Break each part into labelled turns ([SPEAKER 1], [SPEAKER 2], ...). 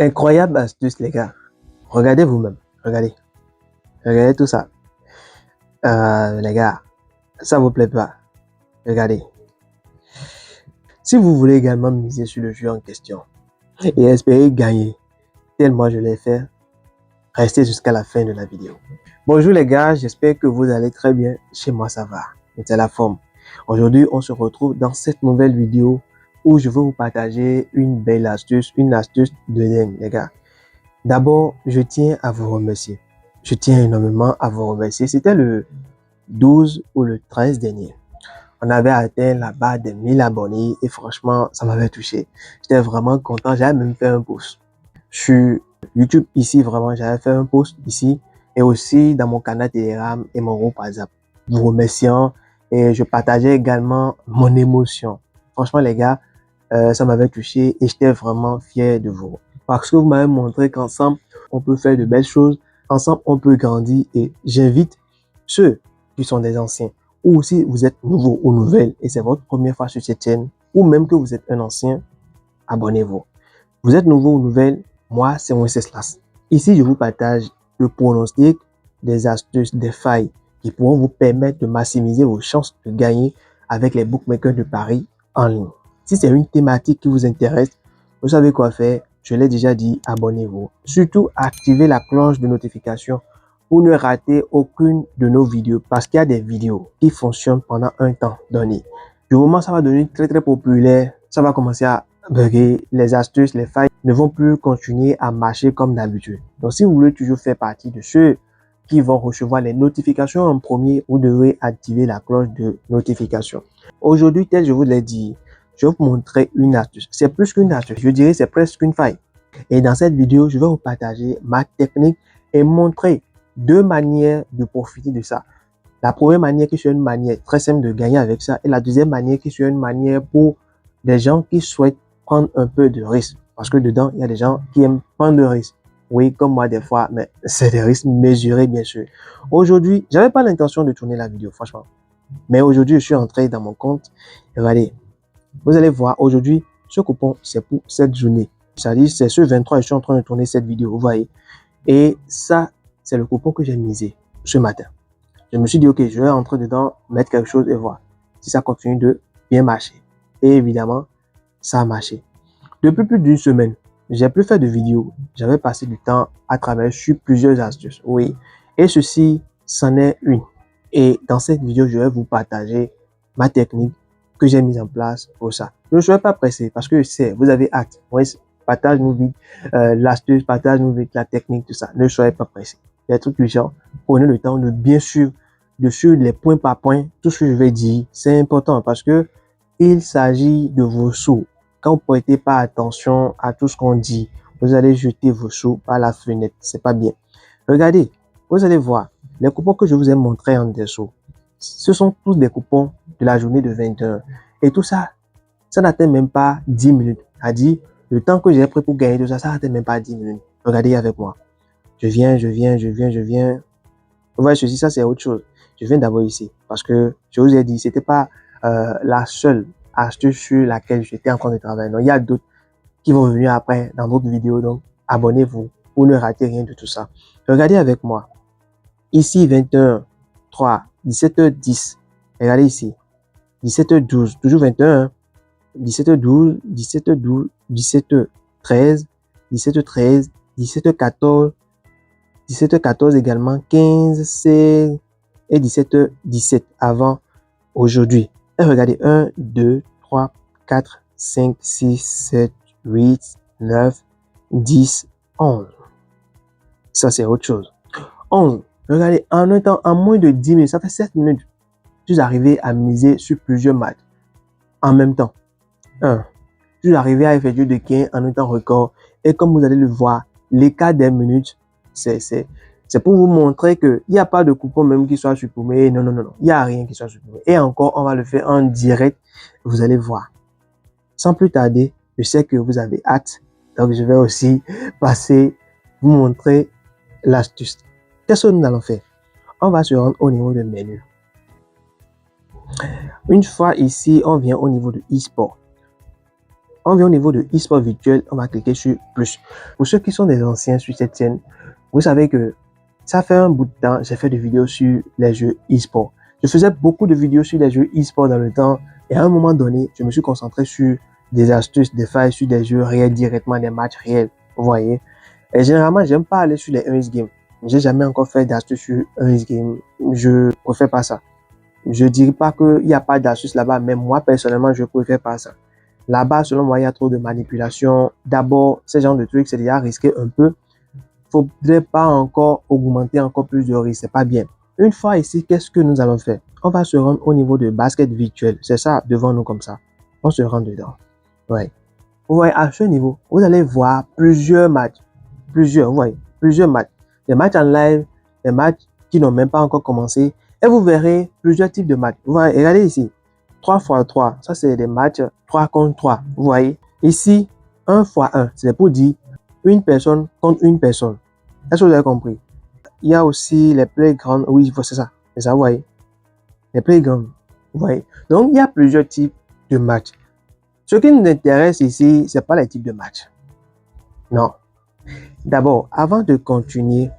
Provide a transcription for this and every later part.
[SPEAKER 1] Incroyable astuce, les gars. Regardez vous-même. Regardez. Regardez tout ça. Les gars, ça vous plaît pas? Regardez. Si vous voulez également miser sur le jeu en question et espérer gagner, tel moi je l'ai fait, restez jusqu'à la fin de la vidéo. Bonjour les gars, j'espère que vous allez très bien. Chez moi, ça va. C'est la forme. Aujourd'hui, on se retrouve dans cette nouvelle vidéo où je veux vous partager une belle astuce, une astuce de dingue, les gars. D'abord, je tiens à vous remercier. Je tiens énormément à vous remercier. C'était le 12 ou le 13 dernier. On avait atteint la barre des 1000 abonnés et franchement, ça m'avait touché. J'étais vraiment content. J'avais même fait un post sur YouTube ici, vraiment. J'avais fait un post ici et aussi dans mon canal Telegram et mon groupe WhatsApp. Vous remerciant et je partageais également mon émotion. Franchement, les gars, ça m'avait touché et j'étais vraiment fier de vous. Parce que vous m'avez montré qu'ensemble, on peut faire de belles choses. Ensemble, on peut grandir et j'invite ceux qui sont des anciens ou si vous êtes nouveau ou nouvelle et c'est votre première fois sur cette chaîne ou même que vous êtes un ancien, abonnez-vous. Vous êtes nouveau ou nouvelle, moi c'est Wenceslas. Ici, je vous partage le pronostic, des astuces, des failles qui pourront vous permettre de maximiser vos chances de gagner avec les bookmakers de Paris en ligne. Si c'est une thématique qui vous intéresse, vous savez quoi faire. Je l'ai déjà dit, abonnez-vous. Surtout, activez la cloche de notification pour ne rater aucune de nos vidéos parce qu'il y a des vidéos qui fonctionnent pendant un temps donné. Du moment où ça va devenir très populaire, ça va commencer à bugger, les astuces, les failles ne vont plus continuer à marcher comme d'habitude. Donc, si vous voulez toujours faire partie de ceux qui vont recevoir les notifications en premier, vous devez activer la cloche de notification. Aujourd'hui, tel je vous l'ai dit, je vais vous montrer une astuce. C'est plus qu'une astuce, je dirais c'est presque une faille. Et dans cette vidéo, je vais vous partager ma technique et montrer deux manières de profiter de ça. La première manière qui est une manière très simple de gagner avec ça et la deuxième manière qui est une manière pour des gens qui souhaitent prendre un peu de risque. Parce que dedans, il y a des gens qui aiment prendre de risques. Oui, comme moi des fois, mais c'est des risques mesurés bien sûr. Aujourd'hui, j'avais pas l'intention de tourner la vidéo, franchement. Mais aujourd'hui, je suis entré dans mon compte. Et regardez, vous allez voir, aujourd'hui, ce coupon, c'est pour cette journée. C'est-à-dire, c'est ce 23, je suis en train de tourner cette vidéo, vous voyez. Et ça, c'est le coupon que j'ai misé ce matin. Je me suis dit, ok, je vais rentrer dedans, mettre quelque chose et voir si ça continue de bien marcher. Et évidemment, ça a marché. Depuis plus d'une semaine, j'ai plus fait de vidéos. J'avais passé du temps à travailler sur plusieurs astuces. Oui. Et ceci, c'en est une. Et dans cette vidéo, je vais vous partager ma technique que j'ai mise en place pour ça. Ne soyez pas pressé parce que c'est, vous avez hâte. Oui, partage-nous vite l'astuce, partage-nous vite la technique, tout ça. Ne soyez pas pressé. Les trucs du genre, prenez le temps de bien sûr, de suivre les points par point. Tout ce que je vais dire, c'est important parce que il s'agit de vos sous. Quand vous ne prêtez pas attention à tout ce qu'on dit, vous allez jeter vos sous par la fenêtre. C'est pas bien. Regardez, vous allez voir, les coupons que je vous ai montrés en dessous, ce sont tous des coupons de la journée de 21. Et tout ça, ça n'atteint même pas 10 minutes. C'est-à-dire, le temps que j'ai pris pour gagner tout ça, ça n'atteint même pas 10 minutes. Regardez avec moi. Je viens. Vous voyez ceci, ça c'est autre chose. Je viens d'abord ici parce que je vous ai dit, c'était pas la seule astuce sur laquelle j'étais en train de travailler. Non, il y a d'autres qui vont venir après dans d'autres vidéos. Donc, abonnez-vous pour ne rater rien de tout ça. Regardez avec moi. Ici, 21, 3, 17h10. Regardez ici. 17h12, toujours 21. 17h12, 17h12, 17h13, 17h13, 17h14, 17h14 également, 15, 16 et 17h17 avant aujourd'hui. Et regardez, 1, 2, 3, 4, 5, 6, 7, 8, 9, 10, 11. Ça, c'est autre chose. 11. Regardez, en un temps, en moins de 10 minutes, ça fait 7 minutes. Je suis arrivé à miser sur plusieurs matchs en même temps. 1. Je suis arrivé à effectuer de gains en un temps record. Et comme vous allez le voir, l'écart des minutes, c'est pour vous montrer qu'il n'y a pas de coupon même qui soit supprimé. Non. Il n'y a rien qui soit supprimé. Et encore, on va le faire en direct. Vous allez voir. Sans plus tarder, je sais que vous avez hâte. Donc, je vais aussi passer, vous montrer l'astuce. Qu'est-ce que nous allons faire? On va se rendre au niveau du menu. Une fois ici, on vient au niveau de e-sport. On vient au niveau de e-sport virtuel, on va cliquer sur plus. Pour ceux qui sont des anciens sur cette chaîne, vous savez que ça fait un bout de temps, j'ai fait des vidéos sur les jeux e-sport. Je faisais beaucoup de vidéos sur les jeux e-sport dans le temps et à un moment donné, je me suis concentré sur des astuces, des failles sur des jeux réels directement, des matchs réels, vous voyez. Et généralement, j'aime pas aller sur les 1x games. J'ai jamais encore fait d'astuces sur 1x game. Je préfère pas ça. Je dirais pas qu'il n'y a pas d'astuces là-bas, mais moi, personnellement, je préfère pas ça. Là-bas, selon moi, il y a trop de manipulation. D'abord, ce genre de trucs, c'est déjà risqué un peu. Faudrait pas encore augmenter encore plus de risques. C'est pas bien. Une fois ici, qu'est-ce que nous allons faire? On va se rendre au niveau de basket virtuel. C'est ça, devant nous comme ça. On se rend dedans. Ouais. Vous voyez, à ce niveau, vous allez voir plusieurs matchs. Vous voyez, plusieurs matchs. Des matchs en live, des matchs qui n'ont même pas encore commencé. Et vous verrez plusieurs types de matchs. Vous voyez, regardez ici. 3x3, ça c'est des matchs 3 contre 3. Vous voyez, ici, 1x1, c'est pour dire une personne contre une personne. Est-ce que vous avez compris? Il y a aussi les playgrounds. Oui, c'est ça. C'est ça, vous voyez. Les playgrounds. Vous voyez. Donc, il y a plusieurs types de matchs. Ce qui nous intéresse ici, c'est pas les types de matchs. Non. D'abord, avant de continuer,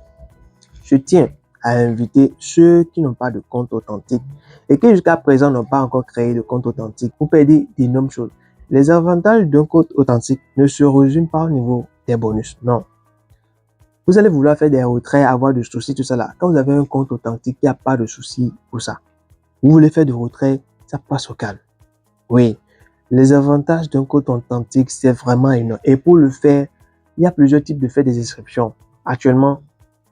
[SPEAKER 1] je tiens à inviter ceux qui n'ont pas de compte authentique et qui jusqu'à présent n'ont pas encore créé de compte authentique pour perdre d'énormes choses. Les avantages d'un compte authentique ne se résument pas au niveau des bonus. Non. Vous allez vouloir faire des retraits, avoir des soucis, tout ça là. Quand vous avez un compte authentique, il n'y a pas de soucis pour ça. Vous voulez faire des retraits, ça passe au calme. Oui. Les avantages d'un compte authentique, c'est vraiment énorme. Et pour le faire, il y a plusieurs types de faire des inscriptions. Actuellement,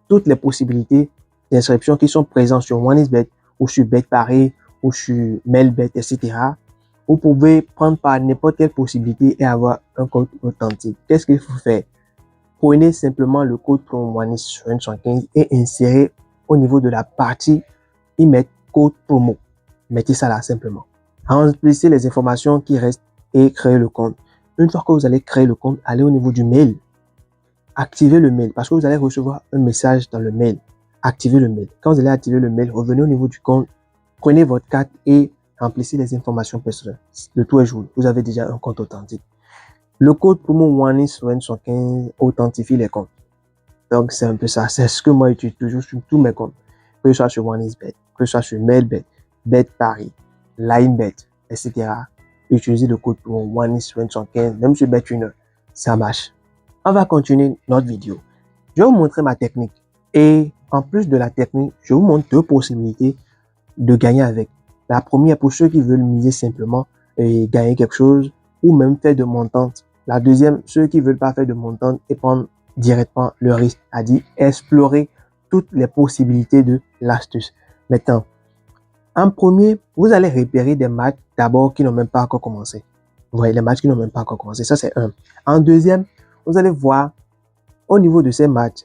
[SPEAKER 1] toutes les possibilités d'inscription qui sont présentes sur OneXBet ou sur BetParis ou sur Melbet, etc. Vous pouvez prendre par n'importe quelle possibilité et avoir un compte authentique. Qu'est-ce qu'il faut faire? Prenez simplement le code promo OneX75 et insérez au niveau de la partie y mettre code promo. Mettez ça là simplement. Remplissez les informations qui restent et créez le compte. Une fois que vous allez créer le compte, allez au niveau du mail. Activez le mail parce que vous allez recevoir un message dans le mail. Activez le mail. Quand vous allez activer le mail, revenez au niveau du compte, prenez votre carte et remplissez les informations personnelles. Le tout est joué. Vous avez déjà un compte authentique. Le code promo OneX75 authentifie les comptes. Donc, c'est un peu ça. C'est ce que moi j'utilise toujours sur tous mes comptes. Que ce soit sur OneXBet, que ce soit sur Melbet, BetParis, LineBet, etc. Utilisez le code promo OneX75, même sur BetWinner. Ça marche. On va continuer notre vidéo. Je vais vous montrer ma technique. Et en plus de la technique, je vous montre deux possibilités de gagner avec. La première, pour ceux qui veulent miser simplement et gagner quelque chose ou même faire de montante. La deuxième, ceux qui veulent pas faire de montante et prendre directement le risque, c'est-à-dire explorer toutes les possibilités de l'astuce. Maintenant, en premier, vous allez repérer des matchs d'abord qui n'ont même pas encore commencé. Vous voyez, les matchs qui n'ont même pas encore commencé. Ça, c'est un. En deuxième, vous allez voir au niveau de ces matchs,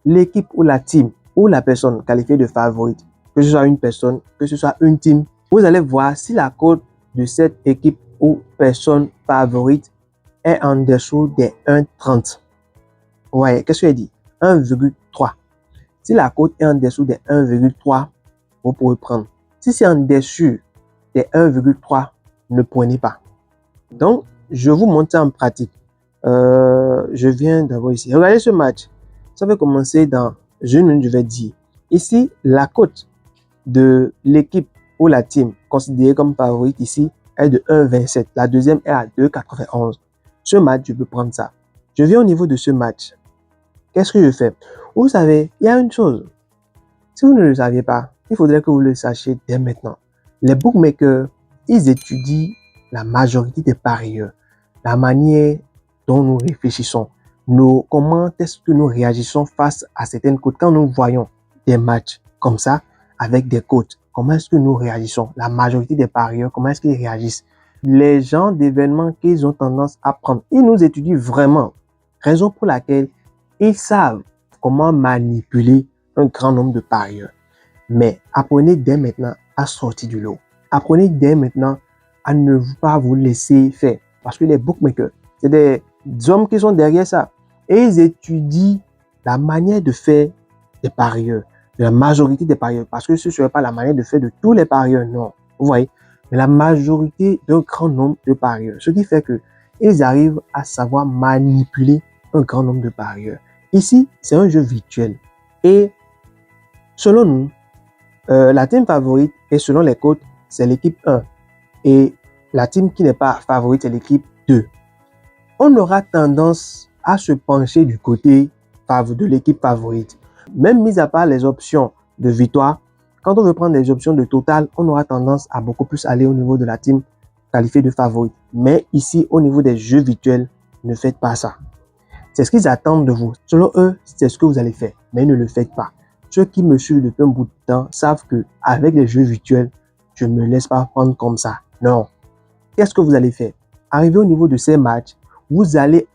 [SPEAKER 1] l'équipe ou la team ou la personne qualifiée de favorite, que ce soit une personne, que ce soit une team, vous allez voir si la cote de cette équipe ou personne favorite est en dessous des 1,30. Vous voyez, qu'est-ce que je dis? 1,3. Si la cote est en dessous des 1,3, vous pouvez prendre. Si c'est en dessous des 1,3, ne prenez pas. Donc, je vous montre ça en pratique. Je viens d'avoir ici. Regardez ce match. Ça va commencer dans une minute, je vais dire. Ici, la cote de l'équipe ou la team considérée comme favorite ici est de 1,27. La deuxième est à 2,91. Ce match, je peux prendre ça. Je viens au niveau de ce match. Qu'est-ce que je fais? Vous savez, il y a une chose. Si vous ne le saviez pas, il faudrait que vous le sachiez dès maintenant. Les bookmakers, ils étudient la majorité des parieurs, la manière dont nous réfléchissons, comment est-ce que nous réagissons face à certaines cotes. Quand nous voyons des matchs comme ça, avec des cotes, comment est-ce que nous réagissons? La majorité des parieurs, comment est-ce qu'ils réagissent? Les gens d'événements qu'ils ont tendance à prendre, ils nous étudient vraiment. Raison pour laquelle ils savent comment manipuler un grand nombre de parieurs. Mais apprenez dès maintenant à sortir du lot. Apprenez dès maintenant à ne pas vous laisser faire. Parce que les bookmakers, c'est des hommes qui sont derrière ça. Et ils étudient la manière de faire des parieurs, de la majorité des parieurs. Parce que ce ne serait pas la manière de faire de tous les parieurs, non. Vous voyez, mais la majorité d'un grand nombre de parieurs. Ce qui fait que Ils arrivent à savoir manipuler un grand nombre de parieurs. Ici, c'est un jeu virtuel. Et selon nous, la team favorite, et selon les codes, c'est l'équipe 1. Et la team qui n'est pas favorite, c'est l'équipe 2. On aura tendance à se pencher du côté de l'équipe favorite. Même mis à part les options de victoire, quand on veut prendre les options de total, on aura tendance à beaucoup plus aller au niveau de la team qualifiée de favorite. Mais ici, au niveau des jeux virtuels, ne faites pas ça. C'est ce qu'ils attendent de vous. Selon eux, c'est ce que vous allez faire, mais ne le faites pas. Ceux qui me suivent depuis un bout de temps savent qu'avec les jeux virtuels, je ne me laisse pas prendre comme ça. Non. Qu'est-ce que vous allez faire? Arrivé au niveau de ces matchs, vous allez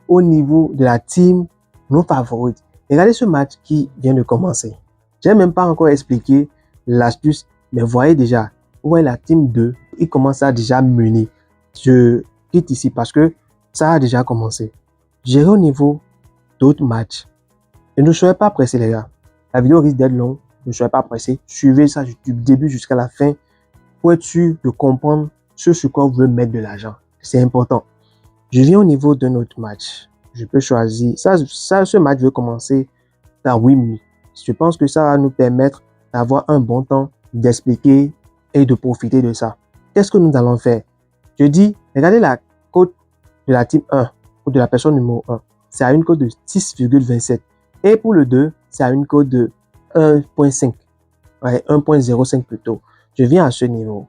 [SPEAKER 1] au niveau de la team non favorite. Regardez ce match qui vient de commencer. Je n'ai même pas encore expliqué l'astuce, mais voyez déjà, vous voyez la team 2, il commence à déjà mener. Je quitte ici parce que ça a déjà commencé. J'irai au niveau d'autres matchs. Et ne soyez pas pressés, les gars. La vidéo risque d'être longue. Ne soyez pas pressés. Suivez ça du début jusqu'à la fin pour être sûr de comprendre ce sur quoi vous voulez mettre de l'argent. C'est important. Je viens au niveau de notre match. Je peux choisir. Ce match veut commencer dans 8 minutes. Je pense que ça va nous permettre d'avoir un bon temps d'expliquer et de profiter de ça. Qu'est-ce que nous allons faire? Je dis, regardez la cote de la team 1 ou de la personne numéro 1. C'est à une cote de 6,27. Et pour le 2, c'est à une cote de 1,5. Ouais, 1,05 plutôt. Je viens à ce niveau.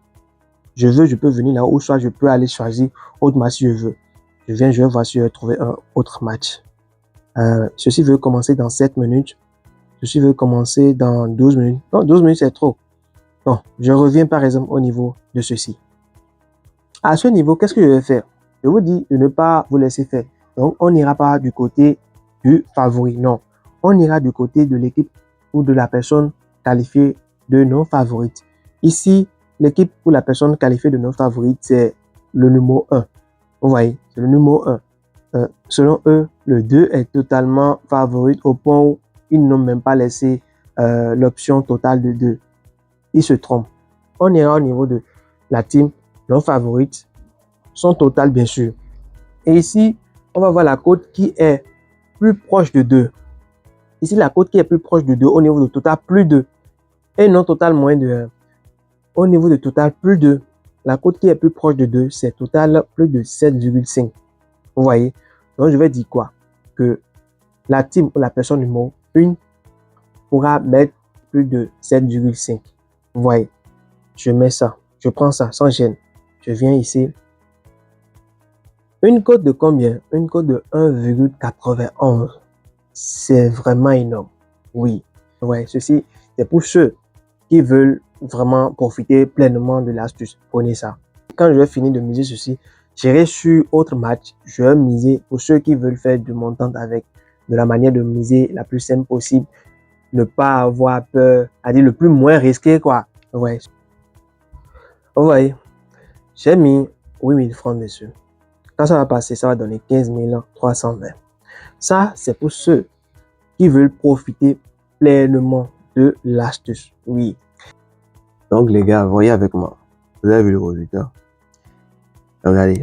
[SPEAKER 1] Je peux venir là, ou soit je peux aller choisir autre match si je veux. Je vais voir si je vais trouver un autre match. Ceci veut commencer dans 7 minutes. Ceci veut commencer dans 12 minutes. Non, 12 minutes, c'est trop. Bon, je reviens par exemple au niveau de ceci. À ce niveau, qu'est-ce que je vais faire? Je vous dis de ne pas vous laisser faire. Donc, on n'ira pas du côté du favori. Non, on ira du côté de l'équipe ou de la personne qualifiée de non favorite. Ici, l'équipe ou la personne qualifiée de non favorite, c'est le numéro 1. Vous voyez, c'est le numéro 1. Selon eux, le 2 est totalement favorite au point où ils n'ont même pas laissé l'option totale de 2. Ils se trompent. On ira au niveau de la team non favorite, son total bien sûr. Et ici, on va voir la cote qui est plus proche de 2. Ici, la cote qui est plus proche de 2 au niveau de total plus 2. Et non total moins de 1. Au niveau de total plus 2. La cote qui est plus proche de 2, c'est total plus de 7,5. Vous voyez? Donc, je vais dire quoi? Que la team ou la personne numéro 1 pourra mettre plus de 7,5. Vous voyez? Je mets ça. Je prends ça sans gêne. Je viens ici. Une cote de combien? Une cote de 1,91. C'est vraiment énorme. Oui. Ouais, ceci, c'est pour ceux qui veulent vraiment profiter pleinement de l'astuce. Prenez ça. Quand je vais finir de miser ceci, j'irai sur autre match. Je vais miser pour ceux qui veulent faire du montant avec de la manière de miser la plus simple possible. Ne pas avoir peur, à dire le plus moins risqué, quoi. Ouais. Vous voyez, j'ai mis 8000 francs dessus. Quand ça va passer, ça va donner 15 320. Ça, c'est pour ceux qui veulent profiter pleinement de l'astuce. Oui. Donc, les gars, voyez avec moi. Vous avez vu le résultat? Regardez.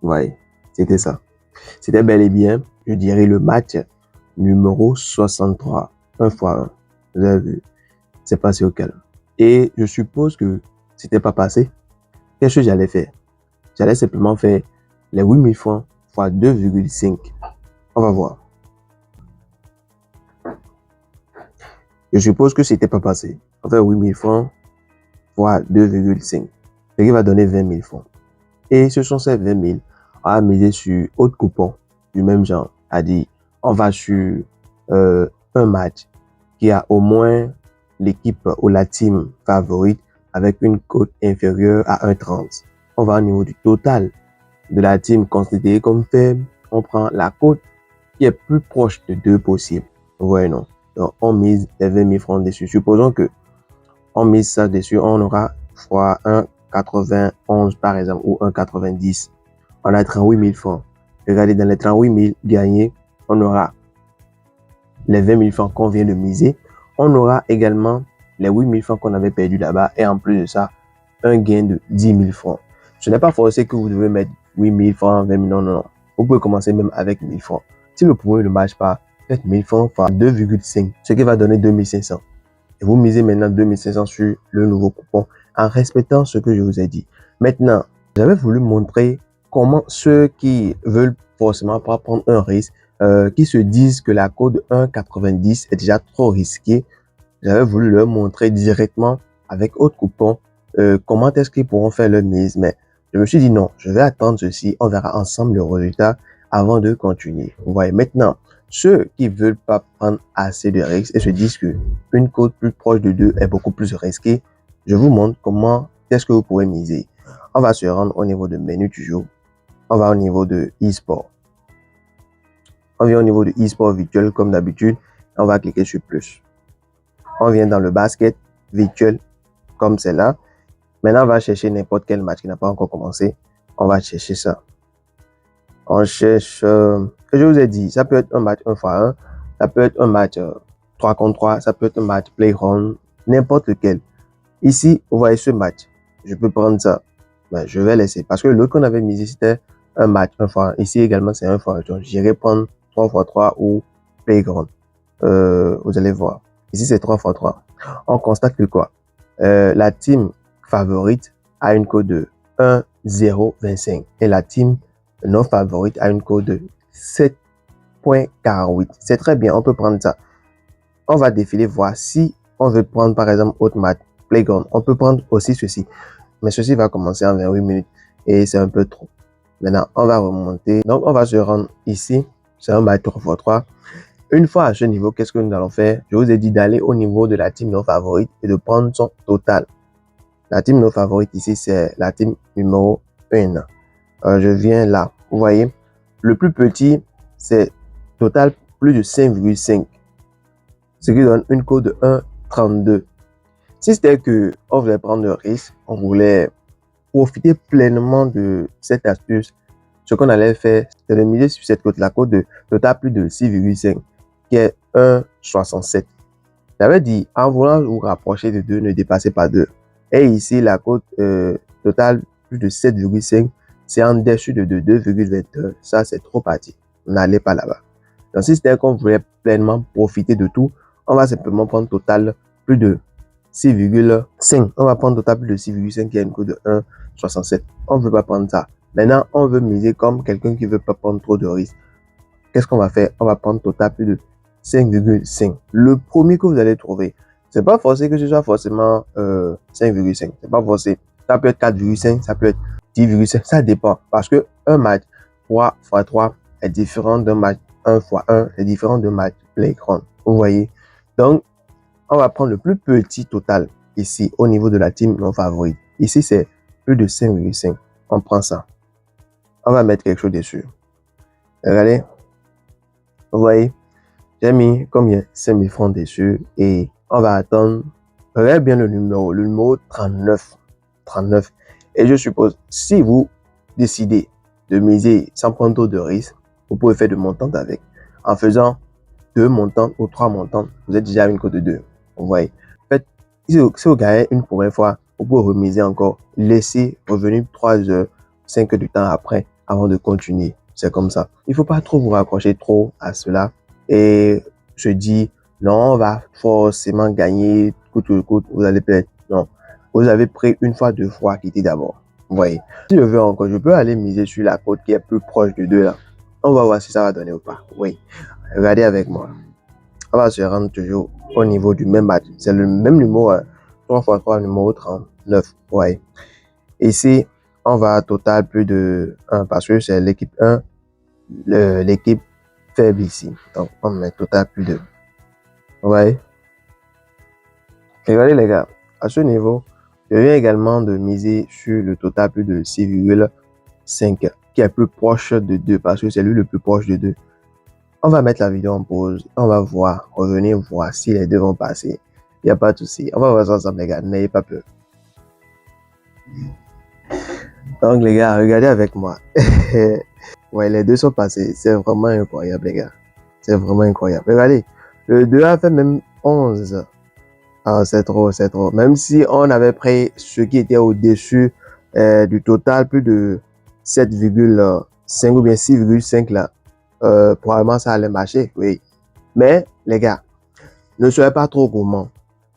[SPEAKER 1] Voyez, c'était ça. C'était bel et bien, je dirais, le match numéro 63. 1 x 1. Vous avez vu? C'est passé auquel? Et je suppose que c'était pas passé. Qu'est-ce que j'allais faire? J'allais simplement faire les 8000 francs x 2,5. On va voir. Je suppose que c'était pas passé. On fait 8000 francs x 2,5. Ce qui va donner 20 000 francs. Et ce sont ces 20 000. On va miser sur autre coupon du même genre. C'est-à-dire, on va sur un match qui a au moins l'équipe ou la team favorite avec une cote inférieure à 1,30. On va au niveau du total de la team considérée comme faible. On prend la cote qui est plus proche de 2 possible. Vous voyez, non? Donc, on mise les 20 000 francs dessus. Supposons que on mise ça dessus, on aura fois 1,91 par exemple ou 1,90. On a 38 000 francs. Regardez, dans les 38 000 gagnés, on aura les 20 000 francs qu'on vient de miser. On aura également les 8 000 francs qu'on avait perdu là-bas et en plus de ça, un gain de 10 000 francs. Ce n'est pas forcé que vous devez mettre oui, 1000 francs, 20 000, non, non, non. Vous pouvez commencer même avec 1000 francs. Si le premier ne marche pas, faites 1000 francs fois 2,5, ce qui va donner 2500. Et vous misez maintenant 2500 sur le nouveau coupon en respectant ce que je vous ai dit. Maintenant, j'avais voulu montrer comment ceux qui veulent forcément pas prendre un risque, qui se disent que la code 1,90 est déjà trop risquée, j'avais voulu leur montrer directement avec autre coupon comment est-ce qu'ils pourront faire leur mise. Mais je me suis dit non, je vais attendre ceci, on verra ensemble le résultat avant de continuer. Vous voyez, maintenant, ceux qui veulent pas prendre assez de risques et se disent que une cote plus proche de 2 est beaucoup plus risquée, je vous montre comment est-ce que vous pouvez miser. On va se rendre au niveau de menu du jour. On va au niveau de e-sport. On vient au niveau de e-sport virtuel comme d'habitude. On va cliquer sur plus. On vient dans le basket virtuel comme c'est là. Maintenant, on va chercher n'importe quel match qui n'a pas encore commencé. On va chercher ça. On cherche, je vous ai dit, ça peut être un match 1x1, ça peut être un match 3 contre 3, ça peut être un match playground, n'importe lequel. Ici, vous voyez ce match. Je peux prendre ça. Ben, je vais laisser. Parce que l'autre qu'on avait mis ici, c'était un match 1x1. Ici également, c'est 1x1. Donc, j'irai prendre 3x3 ou playground. Vous allez voir. Ici, c'est 3x3. On constate que quoi? La team favorite a une cote de 1,025 et la team non favorite a une cote de 7,48. C'est très bien, on peut prendre ça. On va défiler, voir si on veut prendre par exemple autre match, playground. On peut prendre aussi ceci. Mais ceci va commencer en 28 minutes et c'est un peu trop. Maintenant, on va remonter. Donc, on va se rendre ici. C'est un match 3x3. Une fois à ce niveau, qu'est-ce que nous allons faire? Je vous ai dit d'aller au niveau de la team non favorite et de prendre son total. La team non favorite ici, c'est la team numéro 1. Je viens là. Vous voyez, le plus petit, c'est total plus de 5,5. Ce qui donne une cote de 1,32. Si c'était que on voulait prendre le risque, on voulait profiter pleinement de cette astuce, ce qu'on allait faire, c'est de miser sur cette cote, la cote de total plus de 6,5, qui est 1,67. J'avais dit, en voulant vous rapprocher de 2, ne dépassez pas 2. Et ici, la cote totale plus de 7,5, c'est en dessus de 2,21. Ça, c'est trop parti. N'allez pas là-bas. Donc, si c'était qu'on voulait pleinement profiter de tout, on va simplement prendre total plus de 6,5. On va prendre total plus de 6,5 qui a une cote de 1,67. On ne veut pas prendre ça. Maintenant, on veut miser comme quelqu'un qui ne veut pas prendre trop de risques. Qu'est-ce qu'on va faire? On va prendre total plus de 5,5. Le premier que vous allez trouver, c'est pas forcé que ce soit forcément 5,5. C'est pas forcé. Ça peut être 4,5, ça peut être 10,5. Ça dépend. Parce que un match 3x3 est différent d'un match 1x1, est différent d'un match playground. Vous voyez? Donc, on va prendre le plus petit total ici au niveau de la team non favorite. Ici, c'est plus de 5,5. On prend ça. On va mettre quelque chose dessus. Regardez. Vous voyez? J'ai mis combien? 5 000 francs dessus et on va attendre. Regardez bien le numéro 39. 39. Et je suppose, si vous décidez de miser sans prendre trop de risques, vous pouvez faire de montantes avec. En faisant 2 montantes ou 3 montantes, vous êtes déjà à une cote de 2. Vous voyez. En fait, si vous gagnez une première fois, vous pouvez remiser encore. Laissez revenir 3 heures, 5 heures du temps après, avant de continuer. C'est comme ça. Il ne faut pas trop vous raccrocher trop à cela et se dire, non, on va forcément gagner coûte que coûte, vous allez perdre. Non. Vous avez pris une fois, 2 fois, quittez d'abord. Vous voyez. Si je veux encore, je peux aller miser sur la cote qui est plus proche de 2 là. On va voir si ça va donner ou pas. Oui. Regardez avec moi. On va se rendre toujours au niveau du même match. C'est le même numéro, 3x3, numéro 39. Ouais. Ici, on va à total plus de 1 parce que c'est l'équipe 1, l'équipe faible ici. Donc, on met total plus de. Ouais. Regardez les gars, à ce niveau, je viens également de miser sur le total plus de 6,5 qui est plus proche de 2 parce que c'est lui le plus proche de 2. On va mettre la vidéo en pause. On va voir, revenir voir si les deux vont passer. Il n'y a pas de souci. On va voir ça ensemble, les gars. N'ayez pas peur. Donc, les gars, regardez avec moi. Ouais, les deux sont passés. C'est vraiment incroyable, les gars. C'est vraiment incroyable. Regardez, le 2 a fait même 11. Ah, c'est trop, c'est trop. Même si on avait pris ce qui était au-dessus du total, plus de 7,5 ou bien 6,5 là, probablement ça allait marcher, oui. Mais les gars, ne soyez pas trop gourmand.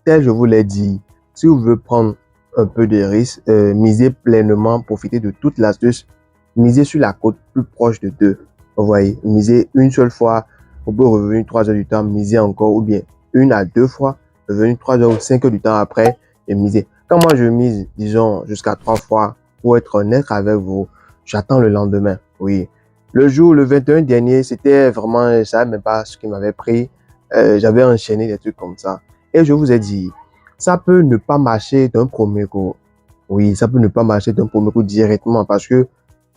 [SPEAKER 1] Tel je vous l'ai dit, si vous voulez prendre un peu de risque, misez pleinement, profitez de toute l'astuce, misez sur la cote plus proche de 2. Vous voyez, misez une seule fois, vous pouvez revenir 3 heures du temps, misez encore, ou bien 1 à 2 fois, revenir 3 heures ou 5 heures du temps après et misez. Quand moi je mise, disons, jusqu'à 3 fois, pour être honnête avec vous, j'attends le lendemain, oui. Le jour, le 21 dernier, c'était vraiment, je savais même pas ce qui m'avait pris. J'avais enchaîné des trucs comme ça. Et je vous ai dit, ça peut ne pas marcher d'un premier coup. Oui, ça peut ne pas marcher d'un premier coup directement parce que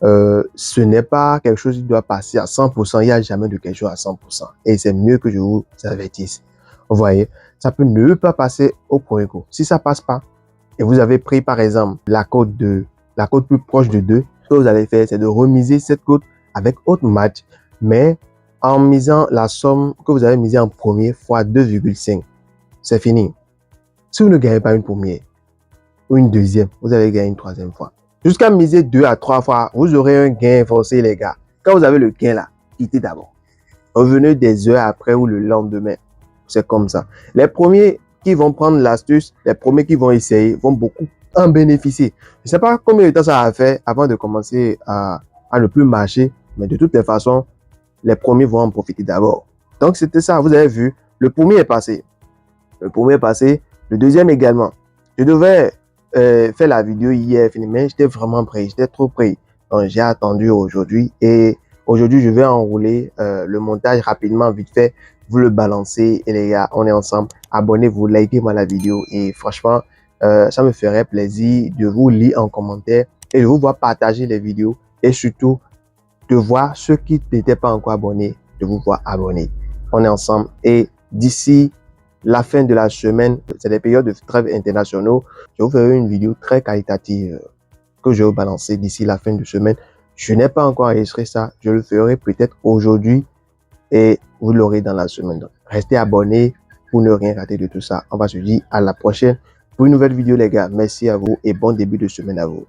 [SPEAKER 1] ce n'est pas quelque chose qui doit passer à 100%. Il n'y a jamais de quelque chose à 100%. Et c'est mieux que je vous avertisse. Vous voyez, ça peut ne pas passer au premier coup. Si ça passe pas, et vous avez pris par exemple la cote plus proche de 2, ce que vous allez faire, c'est de remiser cette cote avec autre match, mais en misant la somme que vous avez misée en premier fois 2,5. C'est fini. Si vous ne gagnez pas une première ou une deuxième, vous allez gagner une troisième fois. Jusqu'à miser 2 à 3 fois, vous aurez un gain forcé, les gars. Quand vous avez le gain là, quittez d'abord. Revenez des heures après ou le lendemain. C'est comme ça. Les premiers qui vont prendre l'astuce, les premiers qui vont essayer, vont beaucoup en bénéficier. Je ne sais pas combien de temps ça va faire avant de commencer à ne plus marcher, mais de toutes les façons, les premiers vont en profiter d'abord. Donc, c'était ça. Vous avez vu, le premier est passé. Le premier est passé. Le deuxième également. Je devais faire la vidéo hier, mais j'étais vraiment prêt. J'étais trop prêt. Donc, j'ai attendu aujourd'hui. Et aujourd'hui, je vais enrouler le montage rapidement, vite fait. Vous le balancez. Et les gars, on est ensemble. Abonnez-vous, likez-moi la vidéo. Et franchement, ça me ferait plaisir de vous lire en commentaire et de vous voir partager les vidéos. Et surtout, de voir ceux qui n'étaient pas encore abonnés, de vous voir abonnés. On est ensemble. Et d'ici la fin de la semaine, c'est les périodes de trêve internationaux, je vous ferai une vidéo très qualitative que je vais vous balancer d'ici la fin de semaine. Je n'ai pas encore enregistré ça. Je le ferai peut-être aujourd'hui et vous l'aurez dans la semaine. Donc, restez abonnés pour ne rien rater de tout ça. On va se dire à la prochaine pour une nouvelle vidéo, les gars. Merci à vous et bon début de semaine à vous.